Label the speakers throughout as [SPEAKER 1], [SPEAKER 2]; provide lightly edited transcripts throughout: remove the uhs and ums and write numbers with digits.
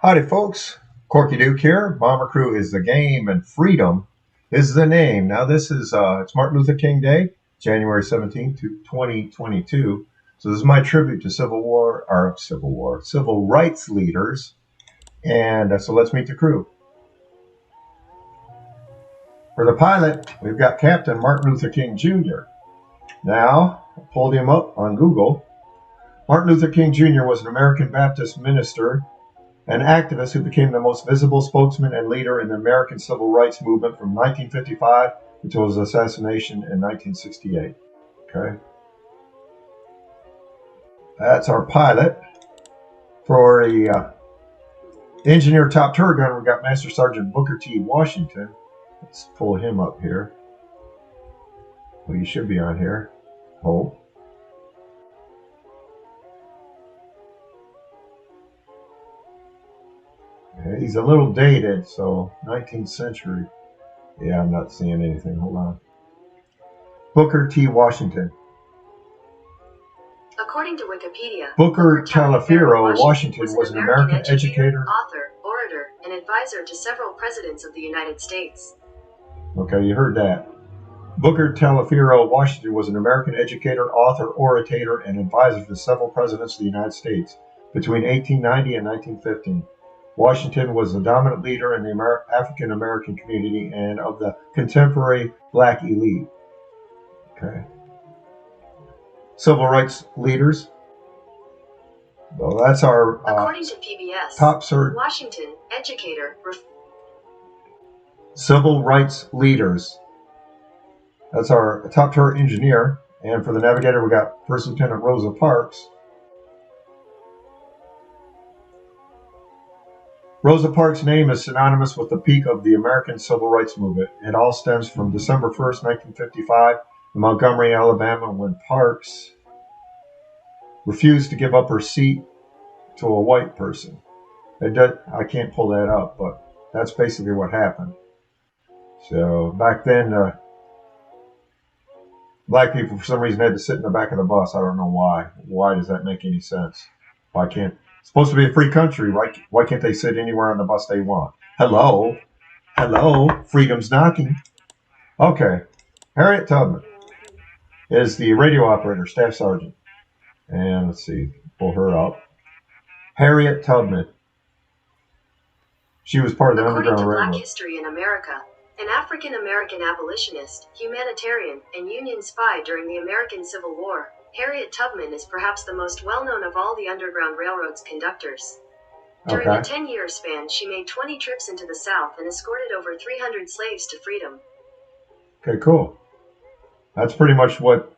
[SPEAKER 1] Howdy folks, Corky Duke here. Bomber Crew is the game and freedom is the name. Now this is, it's Martin Luther King Day, January 17th, 2022. So this is my tribute to civil rights leaders. And so let's meet the crew. For the pilot, we've got Captain Martin Luther King Jr. Now, I pulled him up on Google. Martin Luther King Jr. was an American Baptist minister and activist who became the most visible spokesman and leader in the American civil rights movement from 1955 until his assassination in 1968. Okay. That's our pilot. For the engineer top turret gunner, we got Master Sergeant Booker T. Washington. Let's pull him up here. Well, you should be on here. Hope. Okay, he's a little dated, so 19th century. Yeah, I'm not seeing anything. Hold on. Booker T. Washington.
[SPEAKER 2] According to Wikipedia,
[SPEAKER 1] Booker Taliaferro Washington was an American educator,
[SPEAKER 2] author, orator, and advisor to several presidents of the United States.
[SPEAKER 1] Okay, you heard that. Booker Taliaferro Washington was an American educator, author, orator, and advisor to several presidents of the United States between 1890 and 1915. Washington was the dominant leader in the African American community and of the contemporary black elite. Okay. Civil rights leaders. Well, that's our
[SPEAKER 2] according to PBS,
[SPEAKER 1] top search.
[SPEAKER 2] Washington, educator.
[SPEAKER 1] Civil rights leaders. That's our top turret engineer. And for the navigator, we got First Lieutenant Rosa Parks. Rosa Parks' name is synonymous with the peak of the American civil rights movement. It all stems from December 1st, 1955, in Montgomery, Alabama, when Parks refused to give up her seat to a white person. I can't pull that up, but that's basically what happened. So back then, black people, for some reason, had to sit in the back of the bus. I don't know why. Why does that make any sense? Why can't... It's supposed to be a free country, right? Why can't they sit anywhere on the bus they want? Hello? Hello? Freedom's knocking. Okay. Harriet Tubman is the radio operator, staff sergeant. And let's see, pull her up. Harriet Tubman. She was part of the Underground Railroad.
[SPEAKER 2] According to Black History in America, an African-American abolitionist, humanitarian, and Union spy during the American Civil War, Harriet Tubman is perhaps the most well-known of all the Underground Railroad's conductors. During a 10-year span, she made 20 trips into the South and escorted over 300 slaves to freedom.
[SPEAKER 1] Okay, cool. That's pretty much what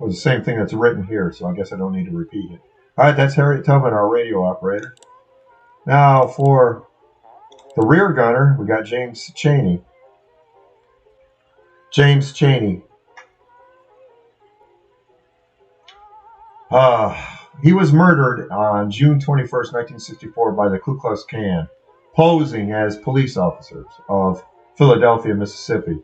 [SPEAKER 1] was the same thing that's written here, so I guess I don't need to repeat it. All right, that's Harriet Tubman, our radio operator. Now, for the rear gunner, we got James Cheney. James Cheney. He was murdered on June 21st, 1964 by the Ku Klux Klan, posing as police officers of Philadelphia, Mississippi.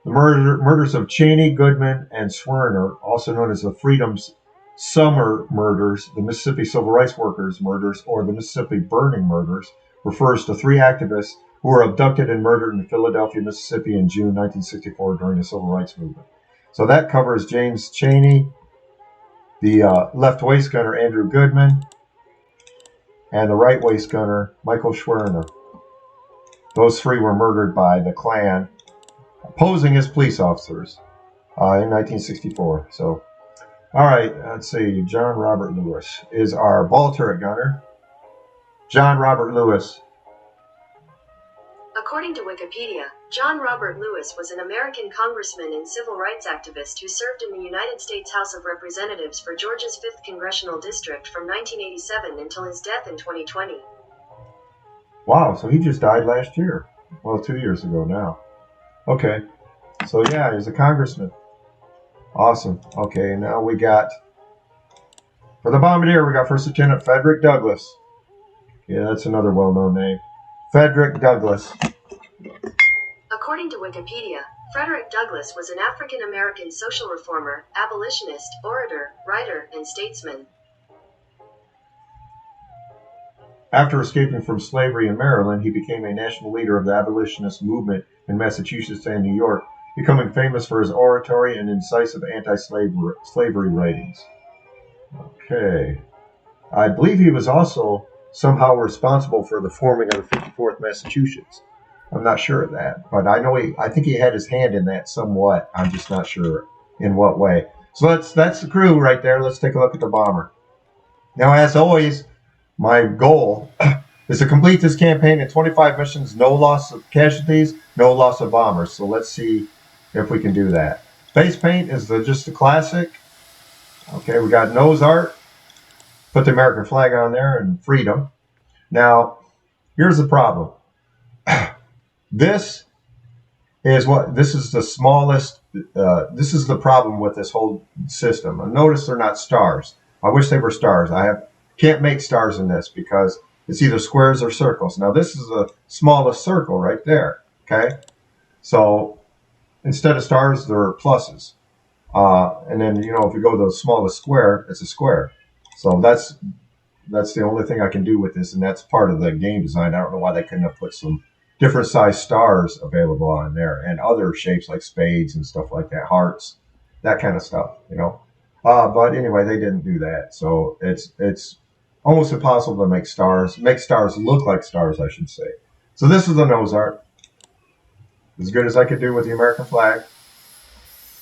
[SPEAKER 1] The murders of Cheney, Goodman, and Schwerner, also known as the Freedom's Summer Murders, the Mississippi Civil Rights Workers Murders, or the Mississippi Burning Murders, refers to three activists who were abducted and murdered in Philadelphia, Mississippi in June 1964 during the Civil Rights Movement. So that covers James Cheney, the left waist gunner Andrew Goodman, and the right waist gunner Michael Schwerner. Those three were murdered by the Klan, posing as police officers in 1964. So, all right, let's see. John Robert Lewis is our ball turret gunner. John Robert Lewis.
[SPEAKER 2] According to Wikipedia, John Robert Lewis was an American congressman and civil rights activist who served in the United States House of Representatives for Georgia's 5th Congressional District from 1987 until his death in 2020.
[SPEAKER 1] Wow, so he just died last year. Well, 2 years ago now. Okay, so yeah, he's a congressman. Awesome. Okay, now we got, for the bombardier, we got First Lieutenant Frederick Douglass. Yeah, that's another well-known name. Frederick Douglass.
[SPEAKER 2] According to Wikipedia, Frederick Douglass was an African-American social reformer, abolitionist, orator, writer, and statesman.
[SPEAKER 1] After escaping from slavery in Maryland, he became a national leader of the abolitionist movement in Massachusetts and New York, becoming famous for his oratory and incisive anti-slavery writings. Okay. I believe he was also somehow responsible for the forming of the 54th Massachusetts. I'm not sure of that, but I think he had his hand in that somewhat. I'm just not sure in what way. So that's the crew right there. Let's take a look at the bomber. Now, as always, my goal is to complete this campaign in 25 missions, no loss of casualties, no loss of bombers. So let's see if we can do that. Face paint is just the classic. Okay, we got nose art. Put the American flag on there and freedom. Now, here's the problem. This is the smallest. This is the problem with this whole system. And notice they're not stars. I wish they were stars. Can't make stars in this because it's either squares or circles. Now this is the smallest circle right there. Okay, so instead of stars, there are pluses. And then if you go to the smallest square, it's a square. So that's the only thing I can do with this, and that's part of the game design. I don't know why they couldn't have put some different size stars available on there, and other shapes like spades and stuff like that, hearts, that kind of stuff. But anyway, they didn't do that. So it's almost impossible to make stars look like stars, I should say. So this is the nose art, as good as I could do with the American flag.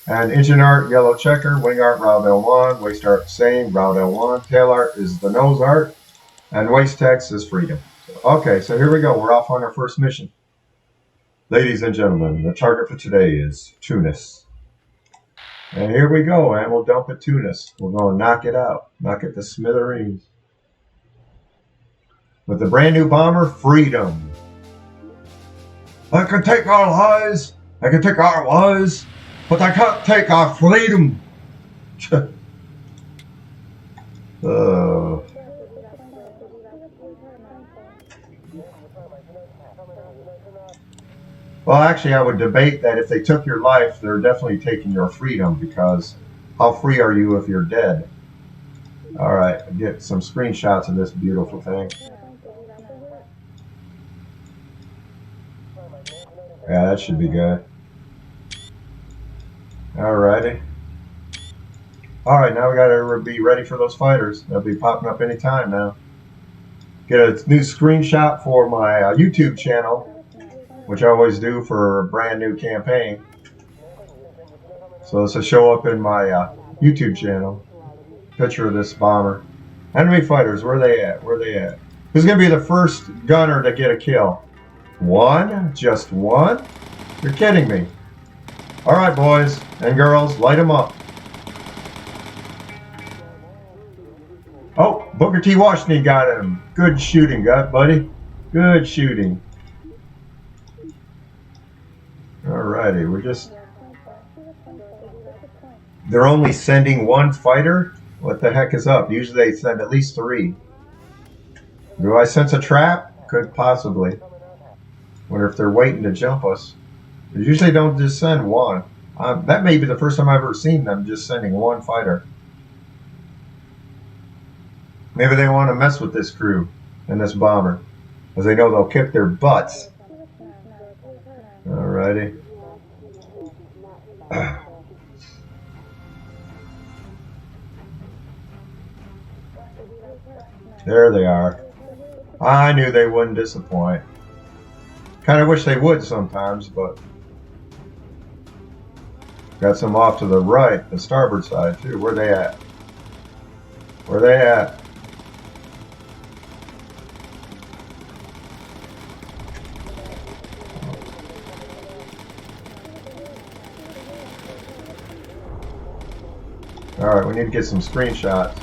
[SPEAKER 1] And engine art, yellow checker, wing art, round L1, waist art, same, round L1, tail art is the nose art, and waist text is freedom. Okay, so here we go. We're off on our first mission. Ladies and gentlemen, the target for today is Tunis. And here we go, and we'll dump at Tunis. We're going to knock it out, knock it to smithereens. With the brand new bomber, freedom. I can take our lives, I can take our lives, but I can't take our freedom. Well, actually, I would debate that if they took your life, they're definitely taking your freedom, because how free are you if you're dead? All right, get some screenshots of this beautiful thing. Yeah, that should be good. Alrighty. Alright, now we gotta be ready for those fighters. They'll be popping up anytime now. Get a new screenshot for my YouTube channel, which I always do for a brand new campaign. So this will show up in my YouTube channel. Picture of this bomber. Enemy fighters, where are they at? Where are they at? Who's gonna be the first gunner to get a kill? One? Just one? You're kidding me. Alright, boys and girls, light them up. Oh, Booker T. Washington got him. Good shooting, buddy. Good shooting. Alrighty, they're only sending one fighter? What the heck is up? Usually they send at least 3. Do I sense a trap? Could possibly. Wonder if they're waiting to jump us. They usually don't just send one. That may be the first time I've ever seen them just sending one fighter. Maybe they want to mess with this crew and this bomber, because they know they'll kick their butts. Alrighty. There they are. I knew they wouldn't disappoint. Kind of wish they would sometimes, but got some off to the right, the starboard side too. Where they at? Where they at? Alright, we need to get some screenshots.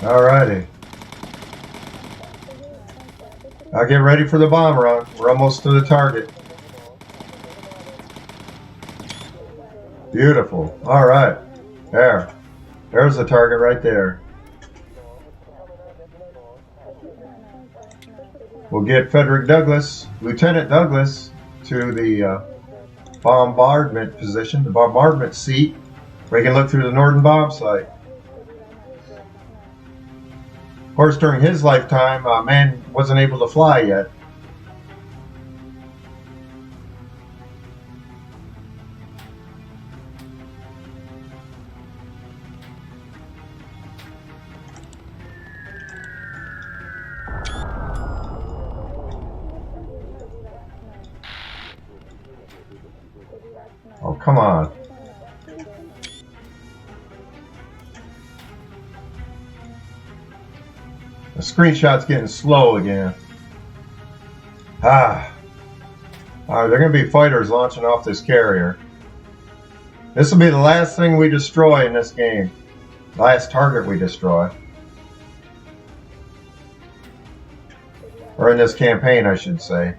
[SPEAKER 1] Alrighty. I'll get ready for the bomb run. We're almost to the target. Beautiful. Alright. There. There's the target right there. We'll get Frederick Douglass, Lieutenant Douglass, to the bombardment position, the bombardment seat, where he can look through the northern bomb sight. Of course, during his lifetime, man wasn't able to fly yet. Oh, come on. The screenshot's getting slow again. Alright, they're going to be fighters launching off this carrier. This will be the last thing we destroy in this game. Last target we destroy. Or in this campaign, I should say.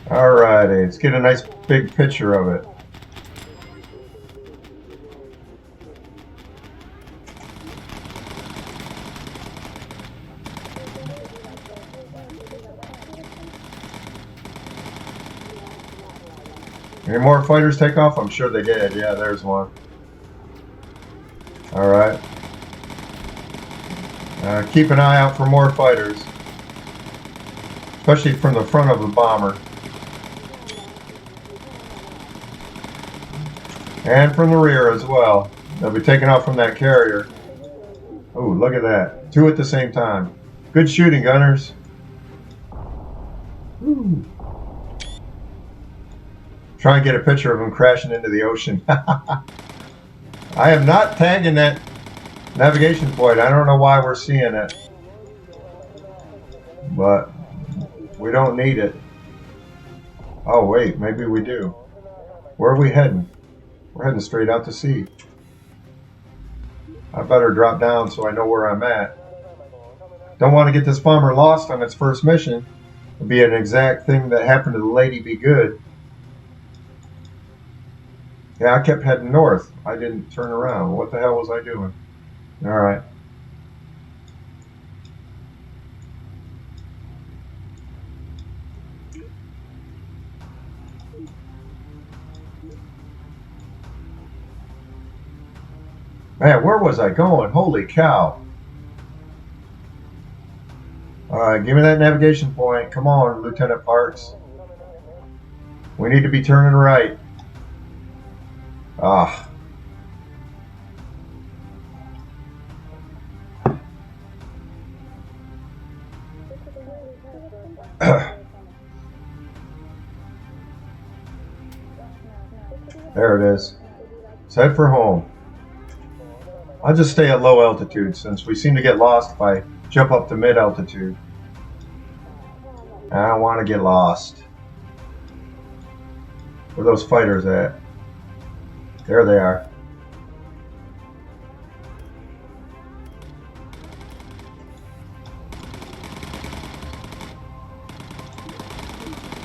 [SPEAKER 1] Alrighty, let's get a nice big picture of it. Any more fighters take off? I'm sure they did. Yeah, there's one. Alright. Keep an eye out for more fighters. Especially from the front of the bomber. And from the rear as well. They'll be taking off from that carrier. Oh, look at that. Two at the same time. Good shooting, gunners. Ooh. Try and get a picture of them crashing into the ocean. I am not tagging that navigation point. I don't know why we're seeing it. But we don't need it. Oh, wait. Maybe we do. Where are we heading? We're heading straight out to sea. I better drop down so I know where I'm at. Don't want to get this bomber lost on its first mission. It'd be an exact thing that happened to the Lady Be Good. Yeah, I kept heading north. I didn't turn around. What the hell was I doing? Alright. Man, where was I going? Holy cow. Alright, give me that navigation point. Come on, Lieutenant Parks. We need to be turning right. Ah. There it is. Let's head for home. I'll just stay at low altitude since we seem to get lost if I jump up to mid altitude. I don't want to get lost. Where are those fighters at? There they are.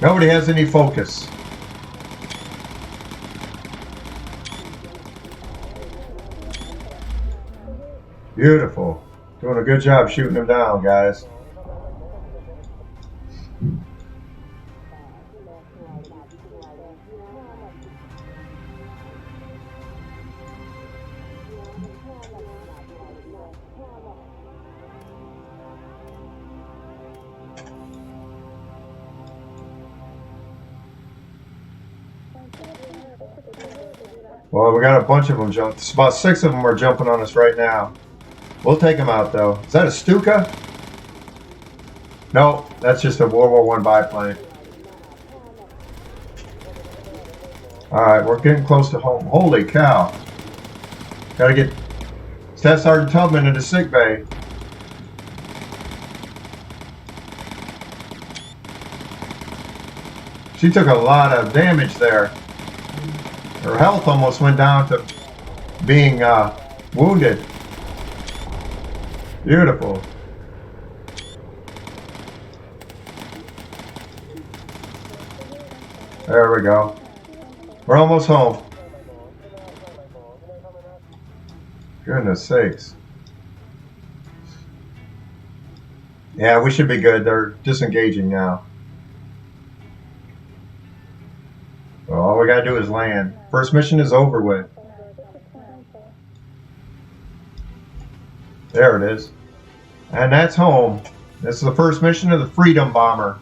[SPEAKER 1] Nobody has any focus. Beautiful. Doing a good job shooting them down, guys. Well, we got a bunch of them jumping. About 6 of them are jumping on us right now. We'll take them out, though. Is that a Stuka? No, that's just a World War I biplane. Alright, we're getting close to home. Holy cow. Gotta get Staff Sergeant Tubman into sick bay. She took a lot of damage there. Her health almost went down to being wounded. Beautiful. There we go. We're almost home. Goodness sakes. Yeah, we should be good. They're disengaging now. So all we gotta do is land. First mission is over with. There it is. And that's home. This is the first mission of the Freedom Bomber.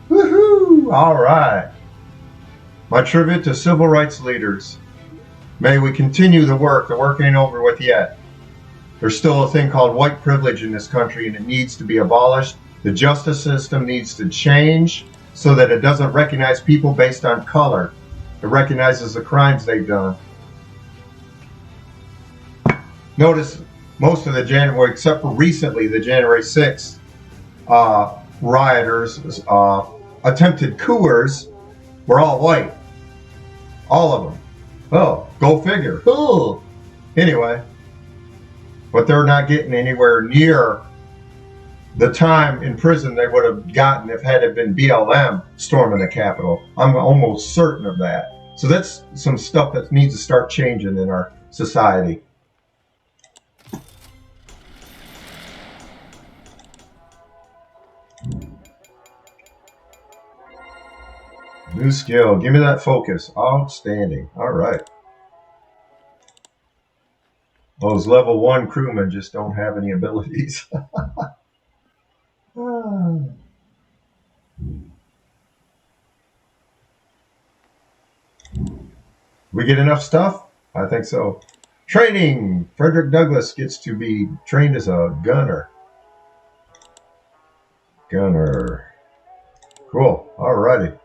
[SPEAKER 1] Woohoo! Alright. My tribute to civil rights leaders. May we continue the work. The work ain't over with yet. There's still a thing called white privilege in this country, and it needs to be abolished. The justice system needs to change so that it doesn't recognize people based on color. It recognizes the crimes they've done. Notice most of the January, except for recently, the January 6th rioters, attempted coups, were all white. All of them. Oh, go figure. Oh. Anyway, but they're not getting anywhere near the time in prison they would have gotten if had it been BLM storming the Capitol. I'm almost certain of that. So that's some stuff that needs to start changing in our society. New skill. Give me that focus. Outstanding. All right. Those level 1 crewmen just don't have any abilities. We get enough stuff? I think so. Training. Frederick Douglass gets to be trained as a gunner. Gunner. Cool. Alrighty.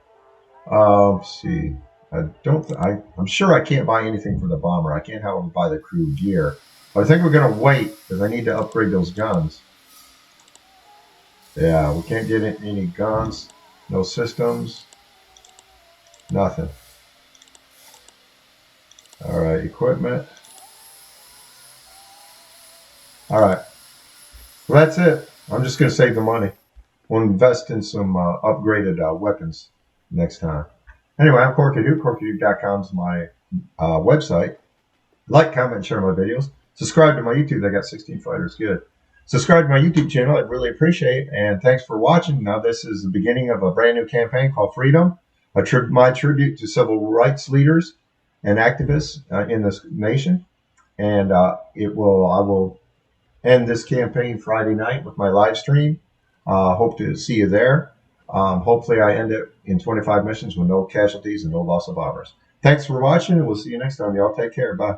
[SPEAKER 1] Let's see. I'm sure I can't buy anything for the bomber. I can't have him buy the crew gear. But I think we're going to wait because I need to upgrade those guns. Yeah, we can't get any guns. No systems. Nothing. Alright, equipment. Alright. Well, that's it. I'm just going to save the money. We'll invest in some upgraded weapons next time. Anyway, I'm Corkaduke. Corkaduke.com is my website. Like, comment, and share my videos. Subscribe to my YouTube. I got 16 fighters. Good. Subscribe to my YouTube channel. I'd really appreciate it. And thanks for watching. Now, this is the beginning of a brand new campaign called Freedom. My tribute to civil rights leaders and activists in this nation. And I will end this campaign Friday night with my live stream. Hope to see you there. Hopefully I end it in 25 missions with no casualties and no loss of bombers. Thanks for watching, and we'll see you next time. Y'all take care. Bye.